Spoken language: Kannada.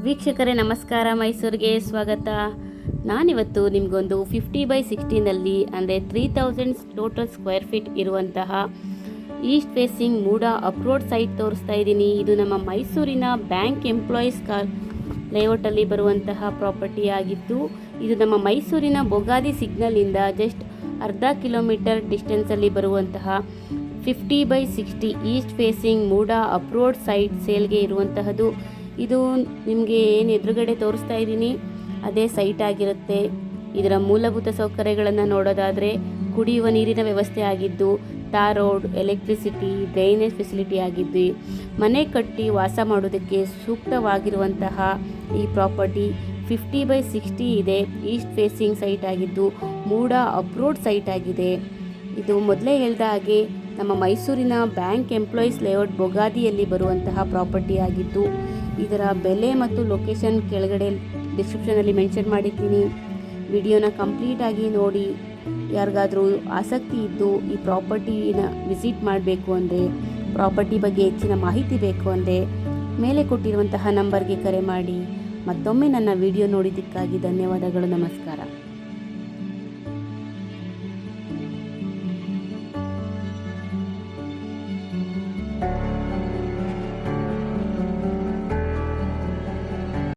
ವೀಕ್ಷಕರೇ ನಮಸ್ಕಾರ, ಮೈಸೂರಿಗೆ ಸ್ವಾಗತ. ನಾನಿವತ್ತು ನಿಮಗೊಂದು 50/60ನಲ್ಲಿ ಅಂದರೆ 3000 ಟೋಟಲ್ ಸ್ಕ್ವೇರ್ ಫೀಟ್ ಇರುವಂತಹ ಈಸ್ಟ್ ಫೇಸಿಂಗ್ ಮೂಡ ಅಪ್ರೋಡ್ ಸೈಟ್ ತೋರಿಸ್ತಾ ಇದ್ದೀನಿ. ಇದು ನಮ್ಮ ಮೈಸೂರಿನ ಬ್ಯಾಂಕ್ ಎಂಪ್ಲಾಯೀಸ್ ಲೇಔಟಲ್ಲಿ ಬರುವಂತಹ ಪ್ರಾಪರ್ಟಿ ಆಗಿದ್ದು, ಇದು ನಮ್ಮ ಮೈಸೂರಿನ ಬೊಗಾದಿ ಸಿಗ್ನಲಿಂದ ಜಸ್ಟ್ ಅರ್ಧ ಕಿಲೋಮೀಟರ್ ಡಿಸ್ಟೆನ್ಸಲ್ಲಿ ಬರುವಂತಹ 50/60 ಈಸ್ಟ್ ಫೇಸಿಂಗ್ ಮೂಡ ಅಪ್ರೋಡ್ ಸೈಟ್ ಸೇಲ್ಗೆ ಇರುವಂತಹದ್ದು. ಇದು ನಿಮಗೆ ಏನು ಎದುರುಗಡೆ ತೋರಿಸ್ತಾ ಇದ್ದೀನಿ ಅದೇ ಸೈಟ್ ಆಗಿರುತ್ತೆ. ಇದರ ಮೂಲಭೂತ ಸೌಕರ್ಯಗಳನ್ನು ನೋಡೋದಾದರೆ ಕುಡಿಯುವ ನೀರಿನ ವ್ಯವಸ್ಥೆ ಆಗಿದ್ದು, tar road, electricity, drainage facility ಆಗಿದ್ದು, ಮನೆ ಕಟ್ಟಿ ವಾಸ ಮಾಡೋದಕ್ಕೆ ಸೂಕ್ತವಾಗಿರುವಂತಹ ಈ ಪ್ರಾಪರ್ಟಿ 50/60 ಇದೆ. ಈಸ್ಟ್ ಫೇಸಿಂಗ್ ಸೈಟ್ ಆಗಿದ್ದು ಮೂಡ ಅಪ್ರೋಡ್ ಸೈಟ್ ಆಗಿದೆ. ಇದು ಮೊದಲೇ ಹೇಳಿದ ಹಾಗೆ ನಮ್ಮ ಮೈಸೂರಿನ ಬ್ಯಾಂಕ್ ಎಂಪ್ಲಾಯೀಸ್ ಲೇಔಟ್ ಬೊಗಾದಿಯಲ್ಲಿ ಬರುವಂತಹ ಪ್ರಾಪರ್ಟಿ ಆಗಿದ್ದು, ಇದರ ಬೆಲೆ ಮತ್ತು ಲೊಕೇಶನ್ ಕೆಳಗಡೆ ಡಿಸ್ಕ್ರಿಪ್ಷನಲ್ಲಿ ಮೆನ್ಷನ್ ಮಾಡಿದ್ದೀನಿ. ವಿಡಿಯೋನ ಕಂಪ್ಲೀಟಾಗಿ ನೋಡಿ. ಯಾರಿಗಾದರೂ ಆಸಕ್ತಿ ಇದ್ದು ಈ ಪ್ರಾಪರ್ಟಿನ ವಿಸಿಟ್ ಮಾಡಬೇಕು ಅಂದರೆ, ಪ್ರಾಪರ್ಟಿ ಬಗ್ಗೆ ಹೆಚ್ಚಿನ ಮಾಹಿತಿ ಬೇಕು ಅಂದರೆ ಮೇಲೆ ಕೊಟ್ಟಿರುವಂತಹ ನಂಬರ್ಗೆ ಕರೆ ಮಾಡಿ. ಮತ್ತೊಮ್ಮೆ ನನ್ನ ವಿಡಿಯೋ ನೋಡಿದ್ದಕ್ಕಾಗಿ ಧನ್ಯವಾದಗಳು. ನಮಸ್ಕಾರ.